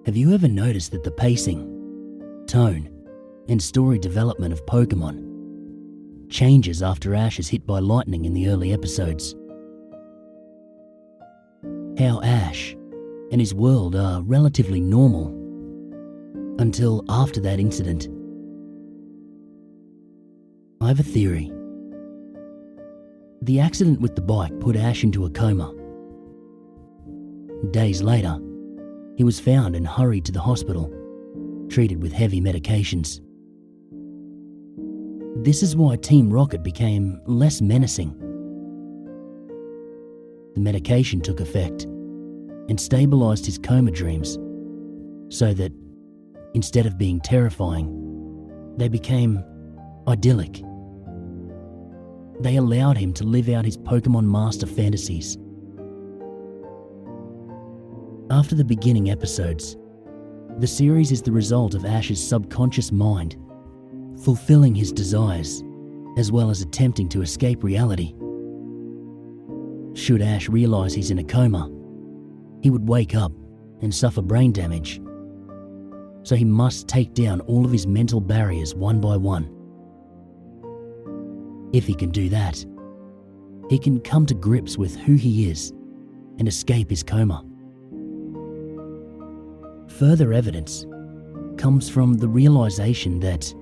Have you ever noticed that the pacing, tone, and story development of Pokemon changes after Ash is hit by lightning in the early episodes? How Ash and his world are relatively normal until after that incident. I have a theory. The accident with the bike put Ash into a coma. Days later, he was found and hurried to the hospital, treated with heavy medications. This is why Team Rocket became less menacing. The medication took effect and stabilized his coma dreams so that, instead of being terrifying, they became idyllic. They allowed him to live out his Pokemon Master fantasies. After the beginning episodes, the series is the result of Ash's subconscious mind fulfilling his desires, as well as attempting to escape reality. Should Ash realize he's in a coma, he would wake up and suffer brain damage. So he must take down all of his mental barriers one by one. If he can do that, he can come to grips with who he is and escape his coma. Further evidence comes from the realization that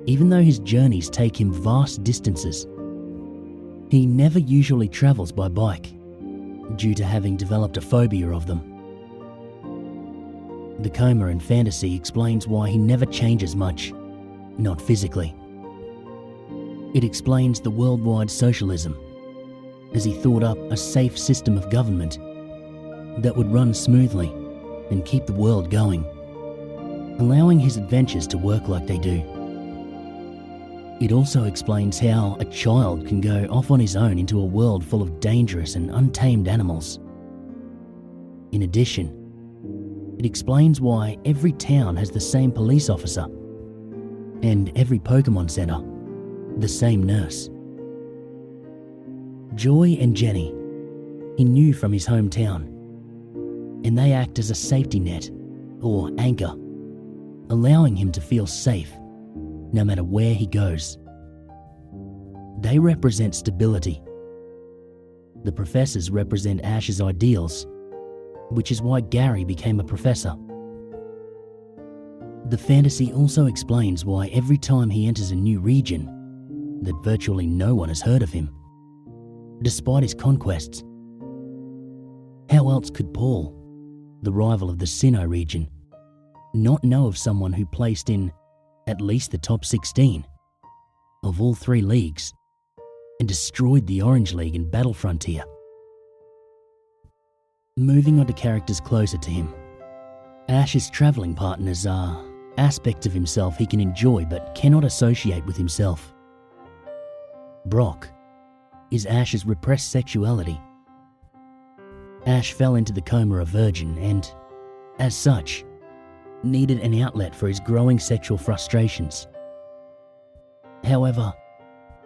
even though his journeys take him vast distances, he never usually travels by bike due to having developed a phobia of them. The coma in fantasy explains why he never changes much, not physically. It explains the worldwide socialism, as he thought up a safe system of government that would run smoothly and keep the world going, allowing his adventures to work like they do. It also explains how a child can go off on his own into a world full of dangerous and untamed animals. In addition, it explains why every town has the same police officer and every Pokemon Center the same nurse. Joy and Jenny, he knew from his hometown, and they act as a safety net or anchor, allowing him to feel safe no matter where he goes. They represent stability. The professors represent Ash's ideals, which is why Gary became a professor. The fantasy also explains why every time he enters a new region, that virtually no one has heard of him, despite his conquests. How else could Paul, the rival of the Sinnoh region, not know of someone who placed in at least the top 16 of all 3 leagues and destroyed the Orange League in Battle Frontier? Moving on to characters closer to him, Ash's travelling partners are aspects of himself he can enjoy but cannot associate with himself. Brock is Ash's repressed sexuality. Ash fell into the coma a virgin and, as such, needed an outlet for his growing sexual frustrations. However,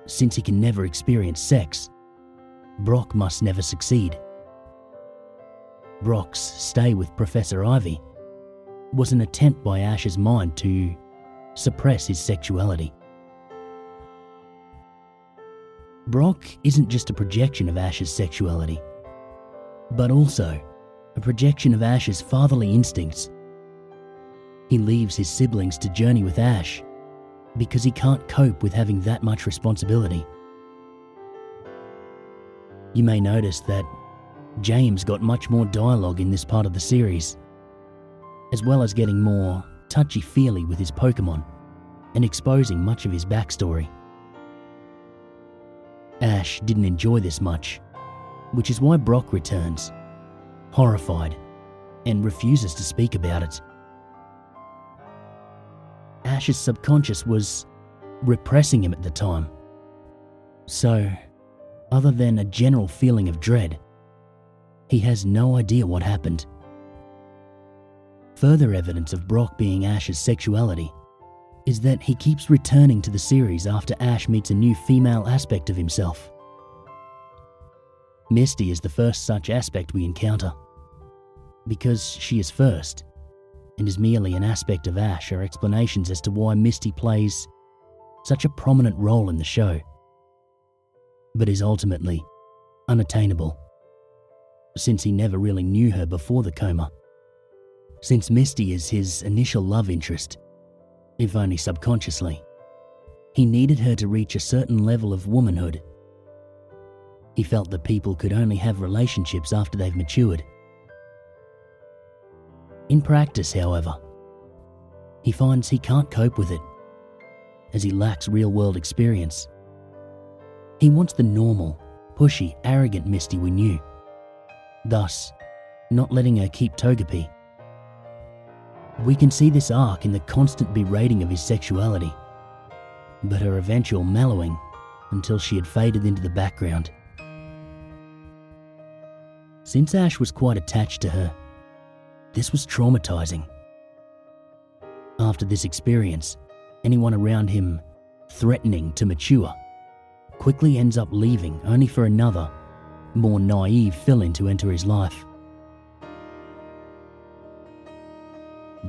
since he can never experience sex, Brock must never succeed. Brock's stay with Professor Ivy was an attempt by Ash's mind to suppress his sexuality. Brock isn't just a projection of Ash's sexuality, but also a projection of Ash's fatherly instincts. He leaves his siblings to journey with Ash because he can't cope with having that much responsibility. You may notice that James got much more dialogue in this part of the series, as well as getting more touchy-feely with his Pokemon and exposing much of his backstory. Ash didn't enjoy this much, which is why Brock returns, horrified, and refuses to speak about it. Ash's subconscious was repressing him at the time. So, other than a general feeling of dread, he has no idea what happened. Further evidence of Brock being Ash's sexuality is that he keeps returning to the series after Ash meets a new female aspect of himself. Misty is the first such aspect we encounter. Because she is first, and is merely an aspect of Ash are explanations as to why Misty plays such a prominent role in the show, but is ultimately unattainable, since he never really knew her before the coma. Since Misty is his initial love interest, if only subconsciously, he needed her to reach a certain level of womanhood. He felt that people could only have relationships after they've matured. In practice, however, he finds he can't cope with it, as he lacks real-world experience. He wants the normal, pushy, arrogant Misty we knew, thus not letting her keep Togepi. We can see this arc in the constant berating of his sexuality, but her eventual mellowing until she had faded into the background. Since Ash was quite attached to her, this was traumatizing. After this experience, anyone around him threatening to mature quickly ends up leaving, only for another, more naive fill-in to enter his life.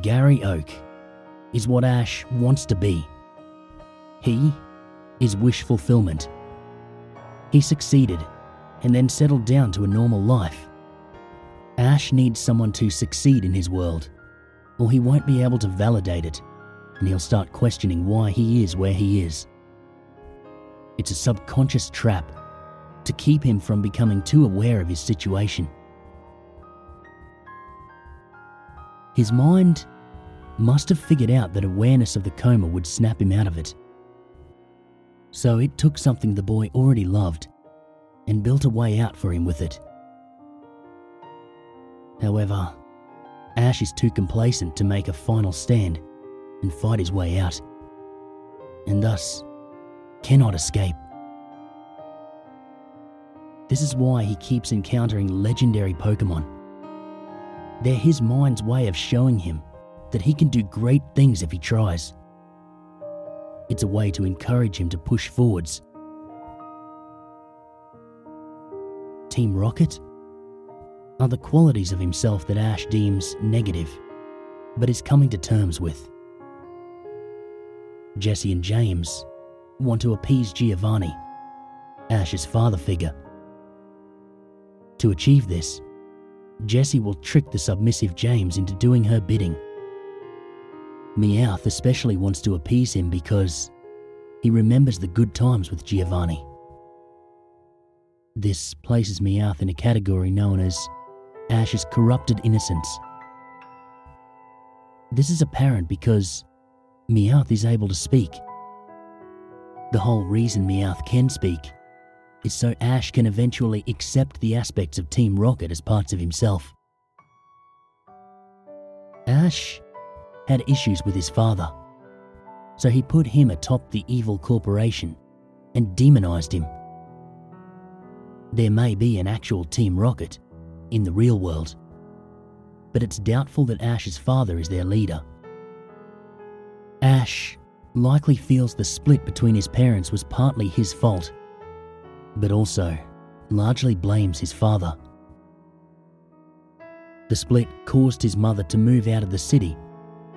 Gary Oak is what Ash wants to be. He is wish fulfillment. He succeeded and then settled down to a normal life. Ash needs someone to succeed in his world, or he won't be able to validate it, and he'll start questioning why he is where he is. It's a subconscious trap to keep him from becoming too aware of his situation. His mind must have figured out that awareness of the coma would snap him out of it. So it took something the boy already loved and built a way out for him with it. However, Ash is too complacent to make a final stand and fight his way out, and thus cannot escape. This is why he keeps encountering legendary Pokemon. They're his mind's way of showing him that he can do great things if he tries. It's a way to encourage him to push forwards. Team Rocket are the qualities of himself that Ash deems negative, but is coming to terms with. Jesse and James want to appease Giovanni, Ash's father figure. To achieve this, Jessie will trick the submissive James into doing her bidding. Meowth especially wants to appease him because he remembers the good times with Giovanni. This places Meowth in a category known as Ash's corrupted innocence. This is apparent because Meowth is able to speak. The whole reason Meowth can speak is so Ash can eventually accept the aspects of Team Rocket as parts of himself. Ash had issues with his father, so he put him atop the evil corporation and demonized him. There may be an actual Team Rocket in the real world, but it's doubtful that Ash's father is their leader. Ash likely feels the split between his parents was partly his fault, but also largely blames his father. The split caused his mother to move out of the city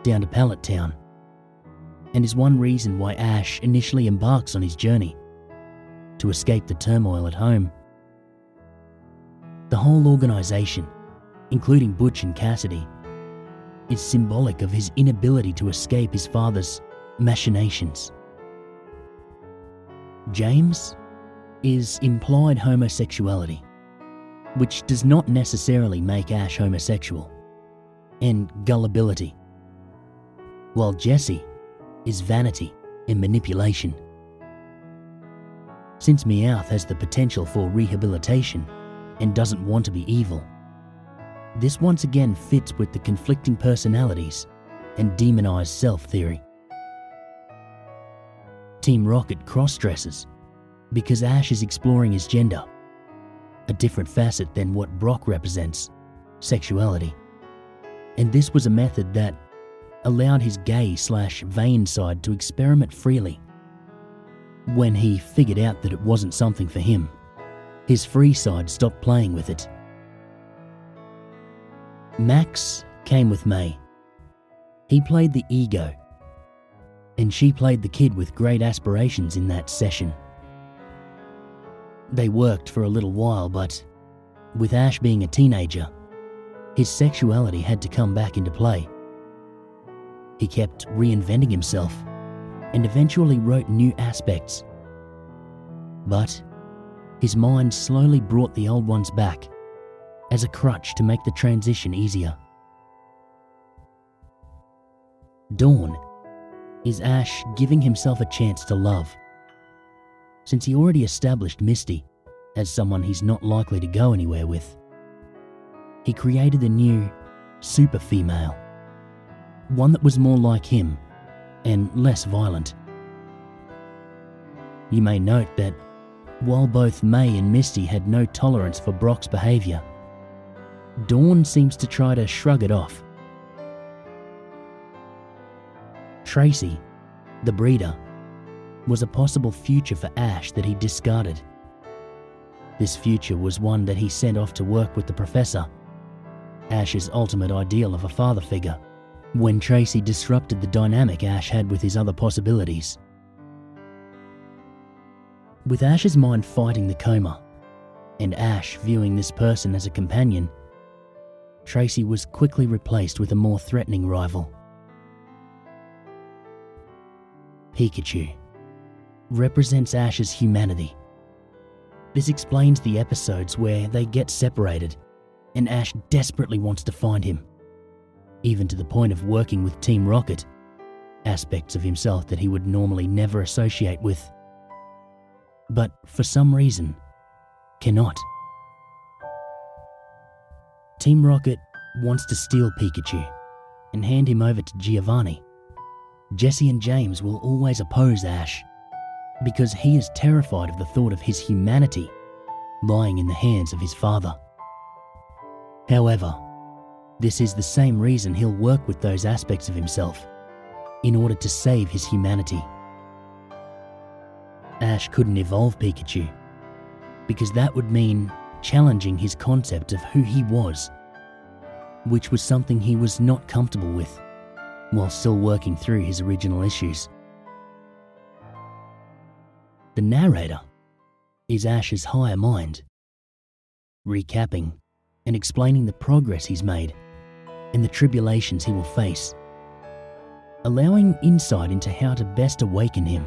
down to Pallet Town, and is one reason why Ash initially embarks on his journey to escape the turmoil at home. The whole organisation, including Butch and Cassidy, is symbolic of his inability to escape his father's machinations. James is implied homosexuality, which does not necessarily make Ash homosexual, and gullibility, while Jessie is vanity and manipulation. Since Meowth has the potential for rehabilitation and doesn't want to be evil, this once again fits with the conflicting personalities and demonized self theory. Team Rocket cross-dresses because Ash is exploring his gender, a different facet than what Brock represents, sexuality. And this was a method that allowed his gay/vain side to experiment freely. When he figured out that it wasn't something for him, his free side stopped playing with it. Max came with May, He played the ego, and she played the kid with great aspirations in that session. They worked for a little while, but with Ash being a teenager, his sexuality had to come back into play. He kept reinventing himself and eventually wrote new aspects. But his mind slowly brought the old ones back as a crutch to make the transition easier. Dawn is Ash giving himself a chance to love. Since he already established Misty as someone he's not likely to go anywhere with, he created a new super female, one that was more like him and less violent. You may note that while both May and Misty had no tolerance for Brock's behaviour, Dawn seems to try to shrug it off. Tracy, the breeder, was a possible future for Ash that he discarded. This future was one that he sent off to work with the professor, Ash's ultimate ideal of a father figure, when Tracy disrupted the dynamic Ash had with his other possibilities. With Ash's mind fighting the coma, and Ash viewing this person as a companion, Tracy was quickly replaced with a more threatening rival. Pikachu represents Ash's humanity. This explains the episodes where they get separated and Ash desperately wants to find him, even to the point of working with Team Rocket, aspects of himself that he would normally never associate with, but for some reason cannot. Team Rocket wants to steal Pikachu and hand him over to Giovanni. Jesse and James will always oppose Ash because he is terrified of the thought of his humanity lying in the hands of his father. However, this is the same reason he'll work with those aspects of himself in order to save his humanity. Ash couldn't evolve Pikachu because that would mean challenging his concept of who he was, which was something he was not comfortable with while still working through his original issues. The narrator is Ash's higher mind, recapping and explaining the progress he's made and the tribulations he will face, allowing insight into how to best awaken him.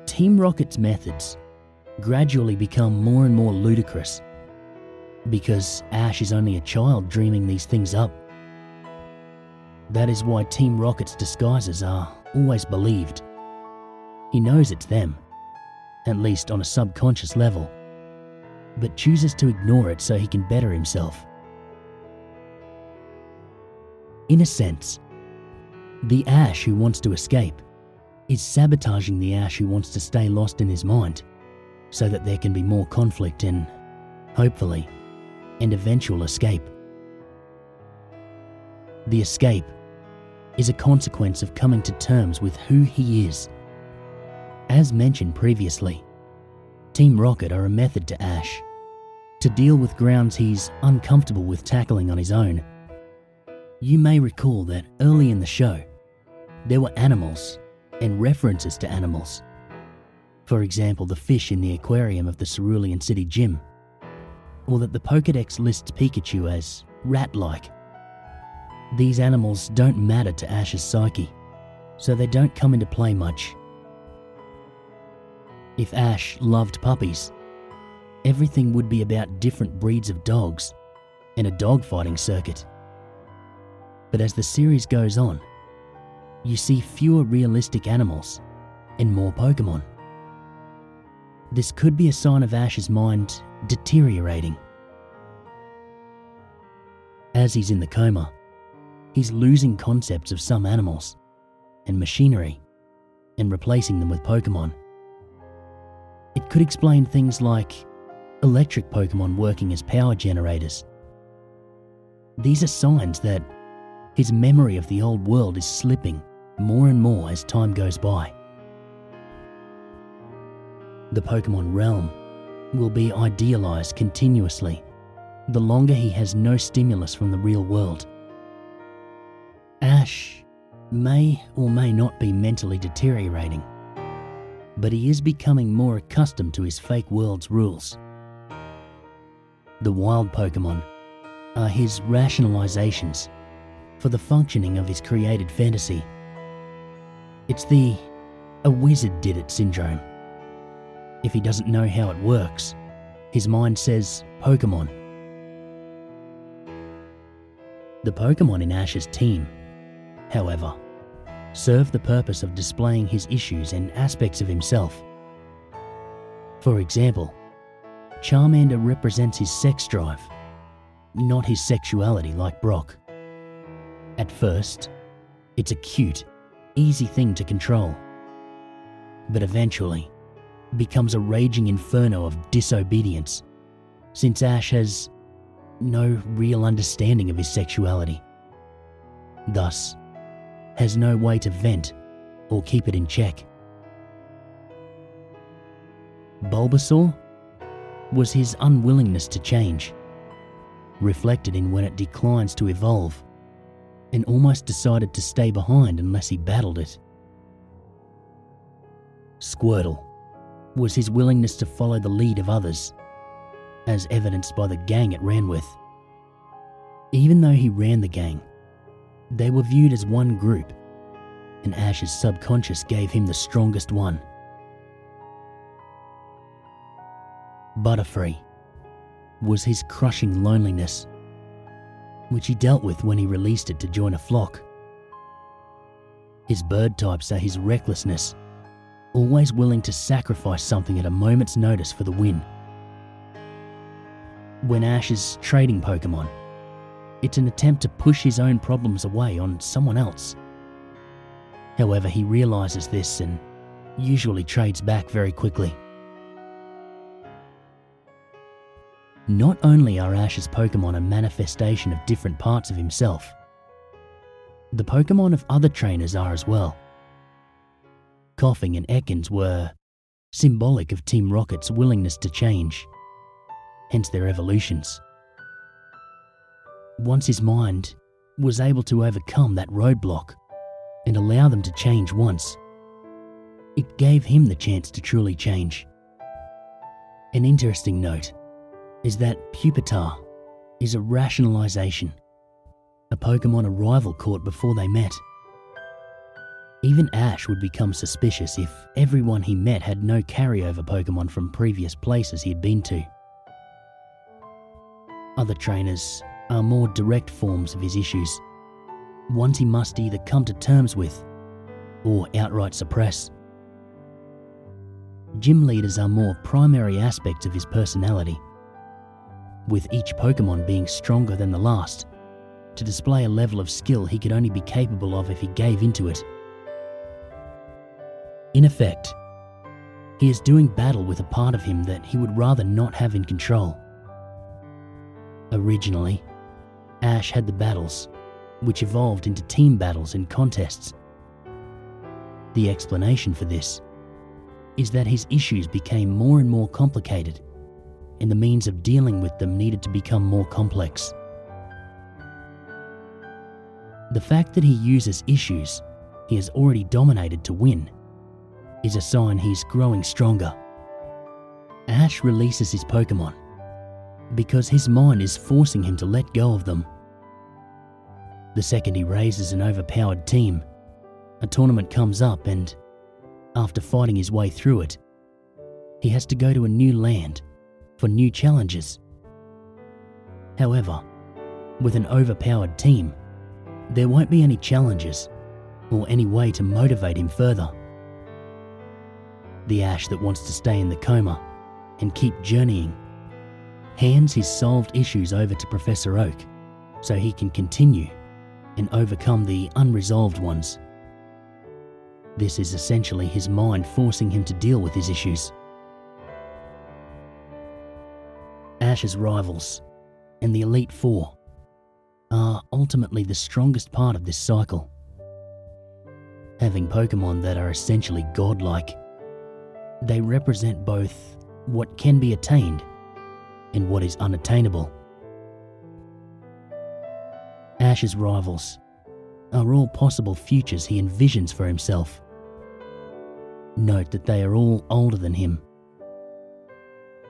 Team Rocket's methods gradually become more and more ludicrous because Ash is only a child dreaming these things up. That is why Team Rocket's disguises are always believed. He knows it's them, at least on a subconscious level, but chooses to ignore it so he can better himself. In a sense, the Ash who wants to escape is sabotaging the Ash who wants to stay lost in his mind so that there can be more conflict and, hopefully, an eventual escape. The escape is a consequence of coming to terms with who he is. As mentioned previously, Team Rocket are a method to Ash to deal with grounds he's uncomfortable with tackling on his own. You may recall that early in the show, there were animals and references to animals. For example, the fish in the aquarium of the Cerulean City gym, or that the Pokédex lists Pikachu as rat-like. These animals don't matter to Ash's psyche, so they don't come into play much. If Ash loved puppies, everything would be about different breeds of dogs and a dogfighting circuit. But as the series goes on, you see fewer realistic animals and more Pokémon. This could be a sign of Ash's mind deteriorating. As he's in the coma, he's losing concepts of some animals and machinery and replacing them with Pokémon. It could explain things like electric Pokémon working as power generators. These are signs that his memory of the old world is slipping more and more as time goes by. The Pokémon realm will be idealized continuously the longer he has no stimulus from the real world. Ash may or may not be mentally deteriorating, but he is becoming more accustomed to his fake world's rules. The wild Pokemon are his rationalizations for the functioning of his created fantasy. It's the "a wizard did it" syndrome. If he doesn't know how it works, his mind says Pokemon. The Pokemon in Ash's team, however, serve the purpose of displaying his issues and aspects of himself. For example, Charmander represents his sex drive, not his sexuality like Brock. At first, it's a cute, easy thing to control, but eventually becomes a raging inferno of disobedience, since Ash has no real understanding of his sexuality, thus has no way to vent or keep it in check. Bulbasaur was his unwillingness to change, reflected in when it declines to evolve, and almost decided to stay behind unless he battled it. Squirtle was his willingness to follow the lead of others, as evidenced by the gang it ran with. Even though he ran the gang, they were viewed as one group, and Ash's subconscious gave him the strongest one. Butterfree was his crushing loneliness, which he dealt with when he released it to join a flock. His bird types are his recklessness, always willing to sacrifice something at a moment's notice for the win. When Ash is trading Pokemon, it's an attempt to push his own problems away on someone else. However, he realizes this and usually trades back very quickly. Not only are Ash's Pokemon a manifestation of different parts of himself, the Pokemon of other trainers are as well. Koffing and Ekans were symbolic of Team Rocket's willingness to change, hence their evolutions. Once his mind was able to overcome that roadblock and allow them to change once, it gave him the chance to truly change. An interesting note is that Pupitar is a rationalization, a Pokemon a rival caught before they met. Even Ash would become suspicious if everyone he met had no carryover Pokemon from previous places he had been to. Other trainers are more direct forms of his issues, ones he must either come to terms with or outright suppress. Gym leaders are more primary aspects of his personality, with each Pokemon being stronger than the last, to display a level of skill he could only be capable of if he gave into it. In effect, he is doing battle with a part of him that he would rather not have in control. Originally, Ash had the battles, which evolved into team battles and contests. The explanation for this is that his issues became more and more complicated, and the means of dealing with them needed to become more complex. The fact that he uses issues he has already dominated to win is a sign he's growing stronger. Ash releases his Pokemon because his mind is forcing him to let go of them. The second he raises an overpowered team, a tournament comes up and, after fighting his way through it, he has to go to a new land for new challenges. However, with an overpowered team, there won't be any challenges or any way to motivate him further. The Ash that wants to stay in the Coma and keep journeying hands his solved issues over to Professor Oak so he can continue and overcome the unresolved ones. This is essentially his mind forcing him to deal with his issues. Ash's rivals and the Elite Four are ultimately the strongest part of this cycle. Having Pokemon that are essentially godlike, they represent both what can be attained and what is unattainable. Ash's rivals are all possible futures he envisions for himself. Note that they are all older than him.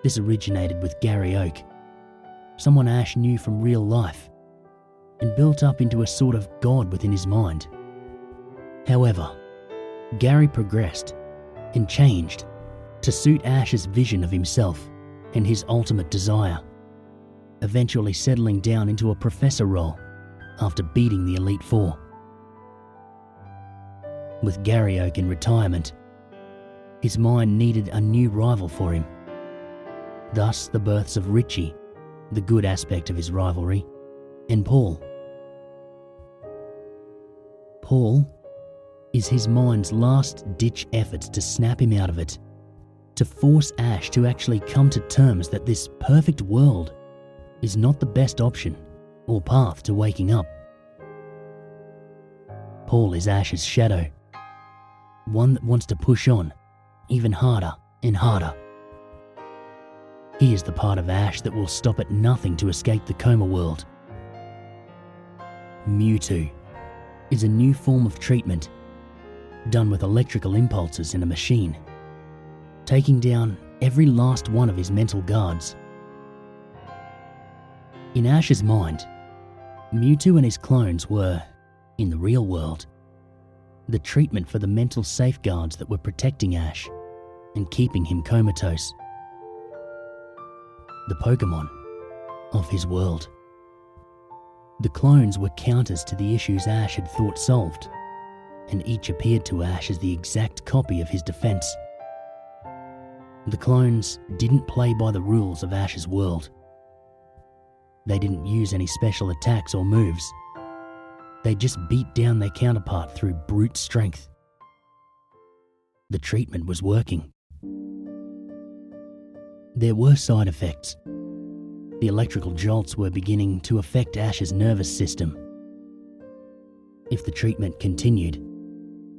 This originated with Gary Oak, someone Ash knew from real life, and built up into a sort of god within his mind. However, Gary progressed and changed to suit Ash's vision of himself and his ultimate desire, eventually settling down into a professor role after beating the Elite Four. With Gary Oak in retirement, his mind needed a new rival for him. Thus the births of Richie, the good aspect of his rivalry, and Paul. Paul is his mind's last-ditch efforts to snap him out of it, to force Ash to actually come to terms that this perfect world is not the best option or path to waking up. Paul is Ash's shadow, one that wants to push on even harder and harder. He is the part of Ash that will stop at nothing to escape the Coma world. Mewtwo is a new form of treatment done with electrical impulses in a machine, taking down every last one of his mental guards. In Ash's mind, Mewtwo and his clones were, in the real world, the treatment for the mental safeguards that were protecting Ash and keeping him comatose. The Pokémon of his world. The clones were counters to the issues Ash had thought solved, and each appeared to Ash as the exact copy of his defense. The clones didn't play by the rules of Ash's world. They didn't use any special attacks or moves. They just beat down their counterpart through brute strength. The treatment was working. There were side effects. The electrical jolts were beginning to affect Ash's nervous system. If the treatment continued,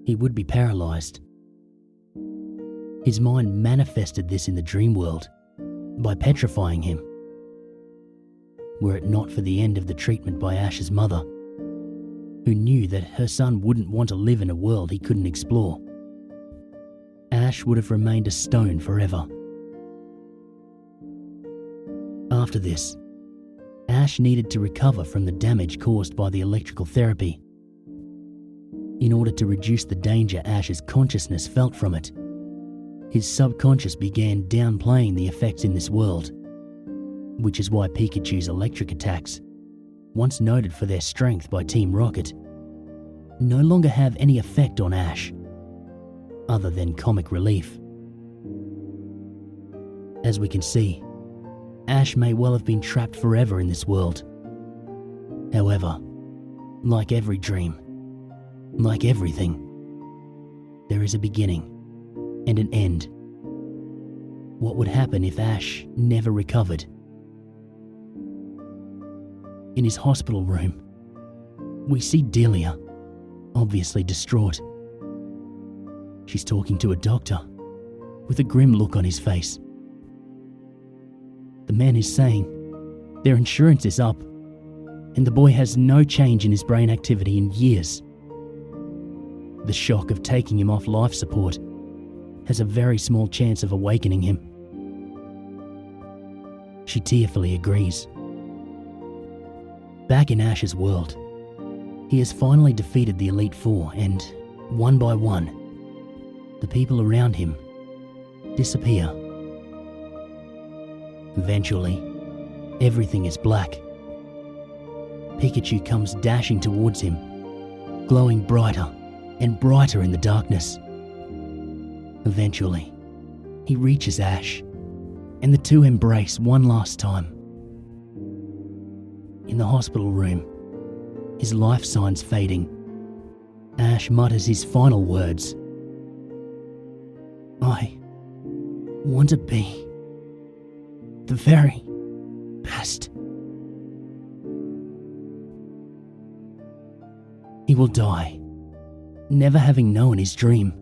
he would be paralyzed. His mind manifested this in the dream world by petrifying him. Were it not for the end of the treatment by Ash's mother, who knew that her son wouldn't want to live in a world he couldn't explore, Ash would have remained a stone forever. After this, Ash needed to recover from the damage caused by the electrical therapy. In order to reduce the danger Ash's consciousness felt from it, his subconscious began downplaying the effects in this world, which is why Pikachu's electric attacks, once noted for their strength by Team Rocket, no longer have any effect on Ash, other than comic relief. As we can see, Ash may well have been trapped forever in this world. However, like every dream, like everything, there is a beginning and an end. What would happen if Ash never recovered? In his hospital room, we see Delia, obviously distraught. She's talking to a doctor with a grim look on his face. The man is saying their insurance is up and the boy has no change in his brain activity in years. The shock of taking him off life support has a very small chance of awakening him. She tearfully agrees. Back in Ash's world, he has finally defeated the Elite Four and, one by one, the people around him disappear. Eventually, everything is black. Pikachu comes dashing towards him, glowing brighter and brighter in the darkness. Eventually, he reaches Ash, and the two embrace one last time. In the hospital room, his life signs fading, Ash mutters his final words. I want to be the very best. He will die, never having known his dream,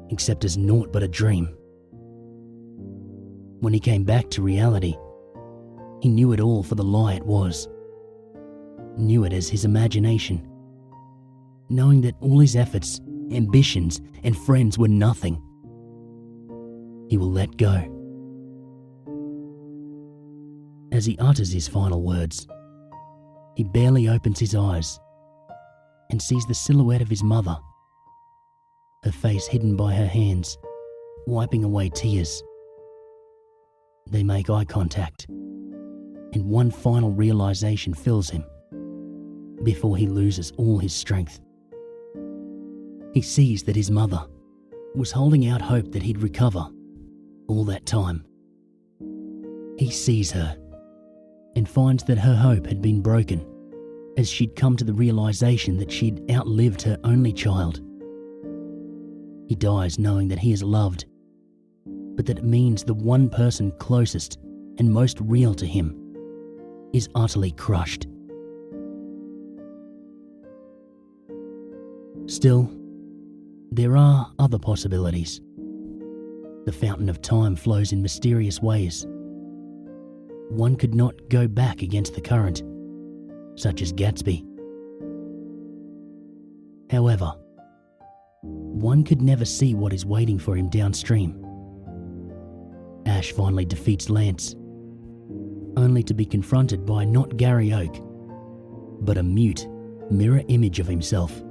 except as naught but a dream. When he came back to reality, he knew it all for the lie it was. knew it as his imagination, knowing that all his efforts, ambitions, and friends were nothing. He will let go. As he utters his final words, he barely opens his eyes and sees the silhouette of his mother, her face hidden by her hands, wiping away tears. They make eye contact, and one final realization fills him before he loses all his strength. He sees that his mother was holding out hope that he'd recover all that time. He sees her and finds that her hope had been broken as she'd come to the realization that she'd outlived her only child. He dies knowing that he is loved, but that it means the one person closest and most real to him is utterly crushed. Still, there are other possibilities. The fountain of time flows in mysterious ways. One could not go back against the current, such as Gatsby. However, one could never see what is waiting for him downstream. Ash finally defeats Lance, only to be confronted by not Gary Oak, but a mute mirror image of himself.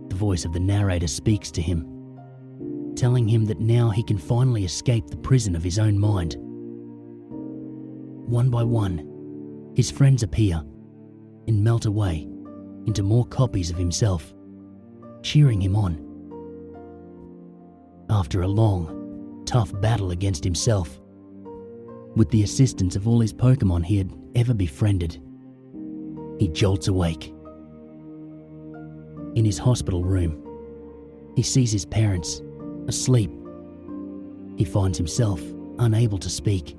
The voice of the narrator speaks to him, telling him that now he can finally escape the prison of his own mind. One by one, his friends appear and melt away into more copies of himself, cheering him on. After a long, tough battle against himself, with the assistance of all his Pokémon he had ever befriended, he jolts awake. In his hospital room, he sees his parents asleep. He finds himself unable to speak.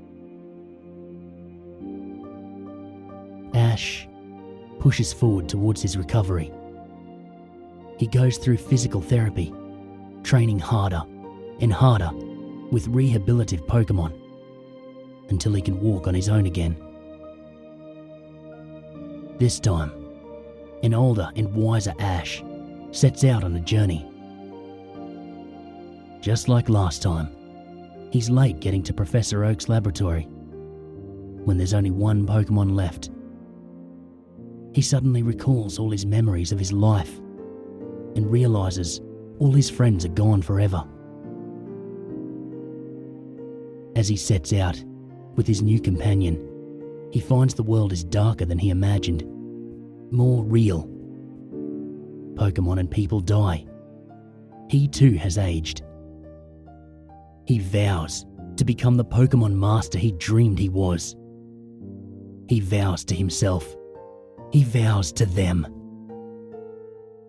Ash pushes forward towards his recovery. He goes through physical therapy, training harder and harder with rehabilitative Pokémon until he can walk on his own again. This time, an older and wiser Ash sets out on a journey. Just like last time, he's late getting to Professor Oak's laboratory when there's only one Pokémon left. He suddenly recalls all his memories of his life and realizes all his friends are gone forever. As he sets out with his new companion, he finds the world is darker than he imagined, more real. Pokémon and people die. He too has aged. He vows to become the Pokémon master he dreamed he was. He vows to himself. He vows to them.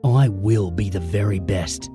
I will be the very best.